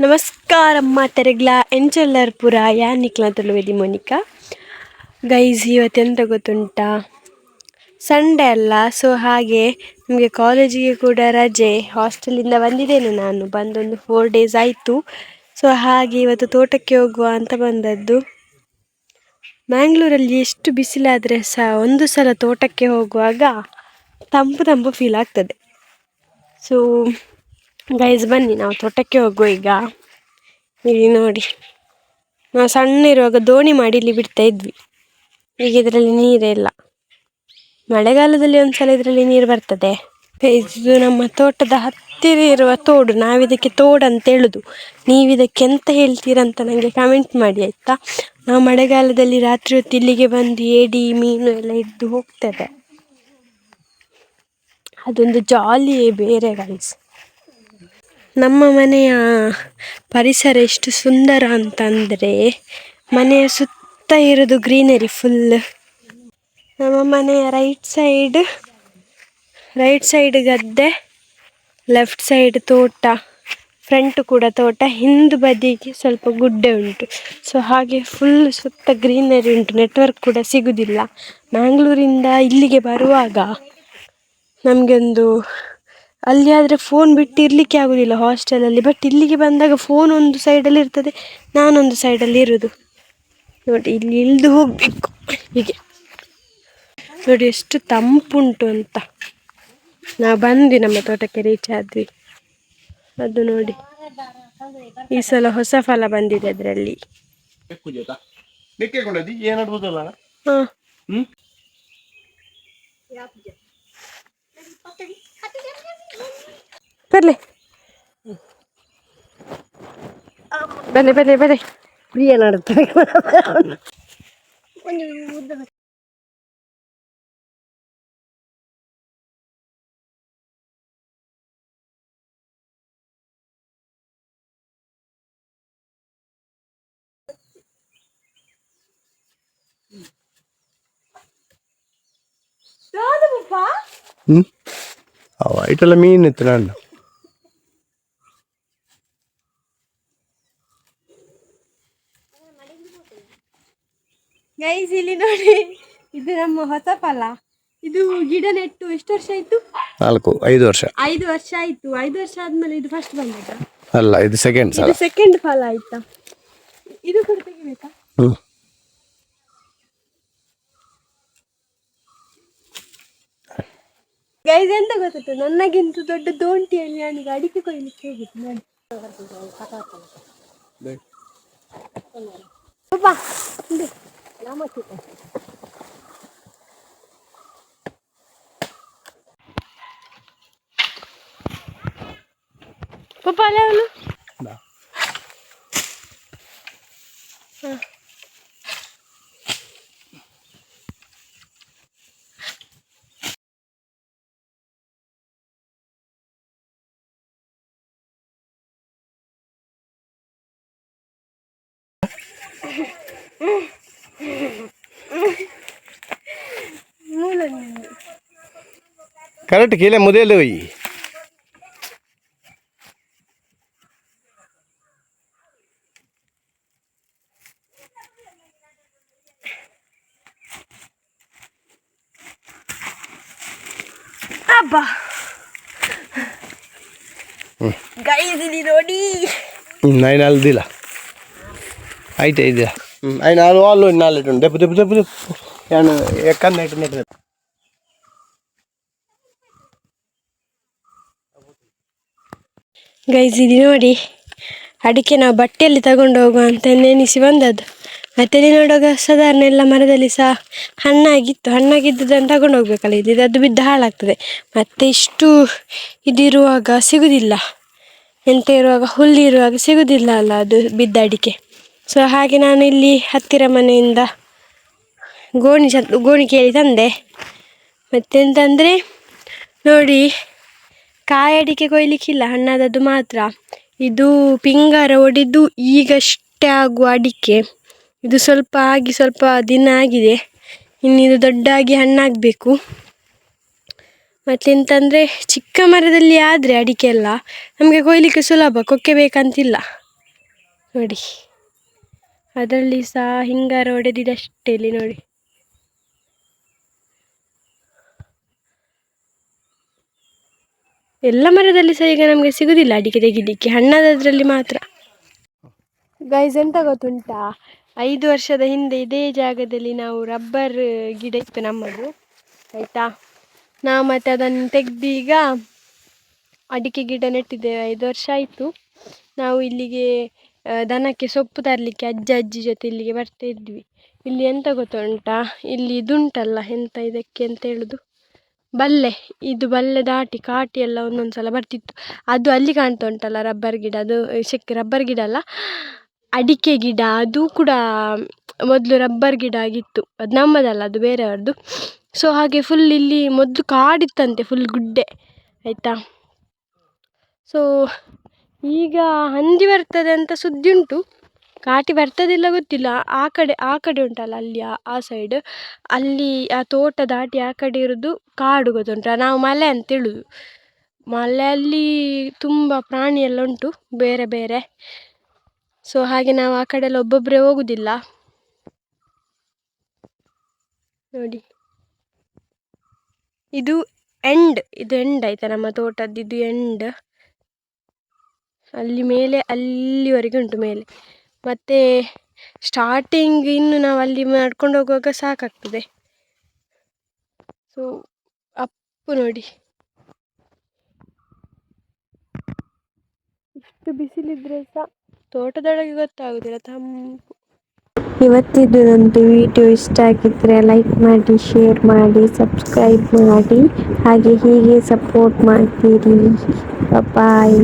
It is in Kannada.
ನಮಸ್ಕಾರಮ್ಮ ತೆರೆಗ್ಲ ಎಂಚೆಲ್ಲರ ಪುರ ಯಾನ್ ನಿಕ್ಲ ತುಳುವೆದಿ ಮೋನಿಕಾ ಗೈಸ್. ಇವತ್ತೆಂತ ಗೊತ್ತುಂಟಾ, ಸಂಡೇ ಅಲ್ಲ. ಸೊ ಹಾಗೆ ನಮಗೆ ಕಾಲೇಜಿಗೆ ಕೂಡ ರಜೆ. ಹಾಸ್ಟೆಲಿಂದ ಬಂದಿದ್ದೇನೆ, ನಾನು ಬಂದೊಂದು 4 days ಆಯಿತು. ಸೊ ಹಾಗೆ ಇವತ್ತು ತೋಟಕ್ಕೆ ಹೋಗುವ ಅಂತ ಬಂದದ್ದು. ಮ್ಯಾಂಗ್ಳೂರಲ್ಲಿ ಎಷ್ಟು ಬಿಸಿಲಾದರೆ ಸಹ ಒಂದು ಸಲ ತೋಟಕ್ಕೆ ಹೋಗುವಾಗ ತಂಪು ತಂಪು ಫೀಲ್ ಆಗ್ತದೆ. ಸೊ ಗೈಸ್ ಬನ್ನಿ ನಾವು ತೋಟಕ್ಕೆ ಹೋಗುವ ಈಗ. ಇಲ್ಲಿ ನೋಡಿ, ನಾವು ಸಣ್ಣ ಇರುವಾಗ ದೋಣಿ ಮಾಡಿ ಇಲ್ಲಿ ಬಿಡ್ತಾ ಇದ್ವಿ. ಈಗ ಇದರಲ್ಲಿ ನೀರೇ ಇಲ್ಲ. ಮಳೆಗಾಲದಲ್ಲಿ ಒಂದ್ಸಲ ಇದರಲ್ಲಿ ನೀರು ಬರ್ತದೆ. ಇದು ನಮ್ಮ ತೋಟದ ಹತ್ತಿರ ಇರುವ ತೋಡು. ನಾವಿದಕ್ಕೆ ತೋಡು ಅಂತ ಹೇಳುದು. ನೀವಿದಕ್ಕೆ ಎಂತ ಹೇಳ್ತೀರಂತ ನನಗೆ ಕಮೆಂಟ್ ಮಾಡಿ ಆಯಿತಾ. ನಾವು ಮಳೆಗಾಲದಲ್ಲಿ ರಾತ್ರಿ ಹೊತ್ತು ಇಲ್ಲಿಗೆ ಬಂದು ಏಡಿ ಮೀನು ಎಲ್ಲ ಹಿಡಿದು ಹೋಗ್ತದೆ. ಅದೊಂದು ಜಾಲಿಯೇ ಬೇರೆ ಗೈಸ್. ನಮ್ಮ ಮನೆಯ ಪರಿಸರ ಎಷ್ಟು ಸುಂದರ ಅಂತಂದರೆ, ಮನೆಯ ಸುತ್ತ ಇರೋದು ಗ್ರೀನರಿ ಫುಲ್. ನಮ್ಮ ಮನೆಯ ರೈಟ್ ಸೈಡ್ ಗದ್ದೆ, ಲೆಫ್ಟ್ ಸೈಡ್ ತೋಟ, ಫ್ರಂಟ್ ಕೂಡ ತೋಟ, ಹಿಂದು ಬದಿಗೆ ಸ್ವಲ್ಪ ಗುಡ್ಡೆ ಉಂಟು. ಸೊ ಹಾಗೆ ಫುಲ್ ಸುತ್ತ ಗ್ರೀನರಿ ಉಂಟು. ನೆಟ್ವರ್ಕ್ ಕೂಡ ಸಿಗುವುದಿಲ್ಲ. ಮ್ಯಾಂಗ್ಳೂರಿಂದ ಇಲ್ಲಿಗೆ ಬರುವಾಗ ನಮಗೊಂದು, ಅಲ್ಲಿ ಆದರೆ ಫೋನ್ ಬಿಟ್ಟು ಇರಲಿಕ್ಕೆ ಆಗೋದಿಲ್ಲ ಹಾಸ್ಟೆಲಲ್ಲಿ. ಬಟ್ ಇಲ್ಲಿಗೆ ಬಂದಾಗ ಫೋನ್ ಒಂದು ಸೈಡಲ್ಲಿ ಇರ್ತದೆ, ನಾನೊಂದು ಸೈಡಲ್ಲಿ ಇರೋದು. ನೋಡಿ ಇಲ್ಲಿ ಇಳಿದು ಹೋಗಬೇಕು. ಹೀಗೆ ನೋಡಿ ಎಷ್ಟು ತಂಪುಂಟು ಅಂತ. ನಾವು ಬಂದ್ವಿ, ನಮ್ಮ ತೋಟಕ್ಕೆ ರೀಚ್ ಆದ್ವಿ. ಅದು ನೋಡಿ, ಈ ಸಲ ಹೊಸ ಫಲ ಬಂದಿದೆ ಅದರಲ್ಲಿ. ಬರ್ಲಿ ಬಲೆ ಬಲೆ ಬಲೆ ಪ್ರಿಯ ನಡುತ್ತಾರೆ. ಐಟೆಲ್ಲ ಮೀನಿತ್ತು ನಾನು. ಗೈಸ್ ಇಲ್ಲಿ ನೋಡಿ, ಇದು ನಮ್ಮ ಹೊಸ ಫಲ. ಇದು ಗಿಡ ನೆಟ್ಟು ಎಷ್ಟು ವರ್ಷ ಆಯ್ತು? 4-5 ವರ್ಷ. 5 ವರ್ಷ ಆಯ್ತು. 5 ವರ್ಷ ಆದ್ಮೇಲೆ ಇದು ಫಸ್ಟ್ ಬಂದದ ಅಲ್ಲ, ಇದು ಸೆಕೆಂಡ್ ಫಲ ಆಯ್ತಾ. ಇದು ಕೂಡ ತೆಗಿಬೇಕಾ? ಗೈಸ್ ಎಂತ ಗೊತ್ತಿತ್ತು, ನನಗಿಂತ ದೊಡ್ಡ ದೋಂಟಿಯಲ್ಲಿ ನನಗೆ ಅಡಿಕೆ ಕೊಯ್ಲಿಕ್ಕೆ ಹೋಗಿತ್ತು. ನೋಡಿ ಪಾಪ ಅಲ್ಲ ಅವನು. ಕರೆಕ್ಟ್ ಕೀಲೆ ಮುದೆಯಲ್ಲಿ ಹೋಯಿ. ಅಬ್ಬಾ ಗೈಸ್ ಇಲ್ಲಿ ನೋಡಿ, ನೈನ್ ಅಲ್ದಿಲ್ಲ ಆಯ್ತಾ ಇದೆಯಾ? ಐದು ನಾಲ್ಕು ಆಲು ನಾಲ್ಕು ದೆಪ್ಪು ದೆಪ್ಪು ದೆಪ್ಪು ದೆಪ್ಪು ಏನು ಎಕ್ಕನ್ನ ಇಟ್ಟು ನೆಟ್ಟು. ಗೈಸ್ ಇಲ್ಲಿ ನೋಡಿ, ಅಡಿಕೆ ನಾವು ಬಟ್ಟೆಯಲ್ಲಿ ತಗೊಂಡು ಹೋಗುವ ಅಂತ ನೆನೆಸಿ ಬಂದದ್ದು. ಮತ್ತೆ ಇಲ್ಲಿ ನೋಡುವಾಗ ಸಾಧಾರಣ ಎಲ್ಲ ಮರದಲ್ಲಿ ಸಹ ಹಣ್ಣಾಗಿದ್ದದನ್ನು ತಗೊಂಡು ಹೋಗ್ಬೇಕಲ್ಲ. ಅದು ಬಿದ್ದು ಹಾಳಾಗ್ತದೆ. ಮತ್ತೆ ಇಷ್ಟು ಇದಿರುವಾಗ ಸಿಗುವುದಿಲ್ಲ, ಎಂತ ಇರುವಾಗ ಹುಲ್ಲಿರುವಾಗ ಸಿಗುವುದಿಲ್ಲ ಅಲ್ಲ ಅದು ಬಿದ್ದ ಅಡಿಕೆ. ಸೊ ಹಾಗೆ ನಾನು ಇಲ್ಲಿ ಹತ್ತಿರ ಮನೆಯಿಂದ ಗೋಣಿ ಕೇಳಿ ತಂದೆ. ಮತ್ತೆಂತಂದರೆ ನೋಡಿ, ಕಾಯಿ ಅಡಿಕೆ ಕೊಯ್ಲಿಕ್ಕಿಲ್ಲ, ಹಣ್ಣಾದದ್ದು ಮಾತ್ರ. ಇದು ಪಿಂಗಾರ ಹೊಡೆದು ಈಗಷ್ಟೇ ಆಗುವ ಅಡಿಕೆ. ಇದು ಸ್ವಲ್ಪ ಆಗಿ ಸ್ವಲ್ಪ ದಿನ ಆಗಿದೆ, ಇನ್ನಿದು ದೊಡ್ಡಾಗಿ ಹಣ್ಣಾಗಬೇಕು. ಮತ್ತೆಂತಂದರೆ ಚಿಕ್ಕ ಮರದಲ್ಲಿ ಆದರೆ ಅಡಿಕೆ ಎಲ್ಲ ನಮಗೆ ಕೊಯ್ಲಿಕ್ಕೆ ಸುಲಭ, ಕೊಕ್ಕೆ ಬೇಕಂತಿಲ್ಲ. ನೋಡಿ, ಅದರಲ್ಲಿ ಸಹ ಹಿಂಗಾರ ಹೊಡೆದಿದಷ್ಟೇ ಇಲ್ಲಿ ನೋಡಿ. ಎಲ್ಲ ಮರದಲ್ಲಿ ಸಹ ಈಗ ನಮಗೆ ಸಿಗುದಿಲ್ಲ ಅಡಿಕೆ ತೆಗಿಲಿಕ್ಕೆ, ಹಣ್ಣಾದದ್ರಲ್ಲಿ ಮಾತ್ರ. ಗೈಸ್, ಎಂತ ಗೊತ್ತುಂಟಾ, 5 ವರ್ಷದ ಹಿಂದೆ ಇದೇ ಜಾಗದಲ್ಲಿ ನಾವು ರಬ್ಬರ್ ಗಿಡ ಇತ್ತು ನಮ್ಮದು, ಆಯಿತಾ. ನಾವು ಮತ್ತೆ ಅದನ್ನು ತೆಗ್ದೀಗ ಅಡಿಕೆ ಗಿಡ ನೆಟ್ಟಿದ್ದೇವೆ. 5 ವರ್ಷ ಆಯಿತು. ನಾವು ಇಲ್ಲಿಗೆ ದನಕ್ಕೆ ಸೊಪ್ಪು ತರಲಿಕ್ಕೆ ಅಜ್ಜ ಅಜ್ಜಿ ಜೊತೆ ಇಲ್ಲಿಗೆ ಬರ್ತಾ ಇದ್ವಿ. ಇಲ್ಲಿ ಎಂತ ಗೊತ್ತುಂಟಾ, ಇಲ್ಲಿ ಇದುಂಟಲ್ಲ, ಎಂತ ಇದಕ್ಕೆ ಅಂತ ಹೇಳೋದು, ಬಲ್ಲೆ. ಇದು ಬಲ್ಲೆ ದಾಟಿ ಕಾಟಿ ಎಲ್ಲ ಒಂದೊಂದು ಸಲ ಬರ್ತಿತ್ತು. ಅದು ಅಲ್ಲಿ ಕಾಣ್ತಾ ಉಂಟಲ್ಲ ರಬ್ಬರ್ ಗಿಡ, ಅದು ರಬ್ಬರ್ ಗಿಡ ಅಲ್ಲ, ಅಡಿಕೆ ಗಿಡ. ಅದು ಕೂಡ ಮೊದಲು ರಬ್ಬರ್ ಗಿಡ ಆಗಿತ್ತು, ಅದು ನಮ್ಮದಲ್ಲ, ಅದು ಬೇರೆಯವ್ರದ್ದು. ಸೊ ಹಾಗೆ ಫುಲ್ ಇಲ್ಲಿ ಮೊದಲು ಕಾಡಿತ್ತಂತೆ, ಫುಲ್ ಗುಡ್ಡೆ, ಆಯಿತಾ. ಸೊ ಈಗ ಹಂದಿ ಬರ್ತದೆ ಅಂತ ಸುದ್ದಿ ಉಂಟು, ಕಾಟಿ ಬರ್ತದಿಲ್ಲ ಗೊತ್ತಿಲ್ಲ. ಆ ಕಡೆ ಉಂಟಲ್ಲ, ಅಲ್ಲಿ ಆ ಸೈಡ್, ಅಲ್ಲಿ ಆ ತೋಟ ದಾಟಿ ಆ ಕಡೆ ಇರೋದು ಕಾಡು, ಗೊತ್ತುಂಟ. ನಾವು ಮಲೆ ಅಂತ ಹೇಳೋದು. ಮಲೆಯಲ್ಲಿ ತುಂಬ ಪ್ರಾಣಿ ಎಲ್ಲ ಉಂಟು ಬೇರೆ ಬೇರೆ. ಸೊ ಹಾಗೆ ನಾವು ಆ ಕಡೆ ಎಲ್ಲ ಒಬ್ಬೊಬ್ಬರೇ ಹೋಗುದಿಲ್ಲ ನೋಡಿ. ಇದು ಎಂಡ್ ಆಯಿತಾ, ನಮ್ಮ ತೋಟದ್ದು ಇದು ಎಂಡ್. ಅಲ್ಲಿ ಮೇಲೆ ಅಲ್ಲಿವರೆಗೆ ಉಂಟು ಮೇಲೆ. ಮತ್ತು ಸ್ಟಾರ್ಟಿಂಗ್ ಇನ್ನು ನಾವು ಅಲ್ಲಿ ನಡ್ಕೊಂಡು ಹೋಗುವಾಗ ಸಾಕಾಗ್ತದೆ. ಸೊ ಅಪ್ಪು ನೋಡಿ, ಇಷ್ಟು ಬಿಸಿಲಿದ್ರೆ ಸಹ ತೋಟದೊಳಗೆ ಗೊತ್ತಾಗೋದಿಲ್ಲ ತಂಪು. ಇವತ್ತಿದ್ದು ನಂದು ವಿಡಿಯೋ ಇಷ್ಟ ಆಗಿದ್ದರೆ ಲೈಕ್ ಮಾಡಿ, ಶೇರ್ ಮಾಡಿ, ಸಬ್ಸ್ಕ್ರೈಬ್ ಮಾಡಿ, ಹಾಗೆ ಹೀಗೆ ಸಪೋರ್ಟ್ ಮಾಡ್ತೀರಿ. ಬಾಯ್.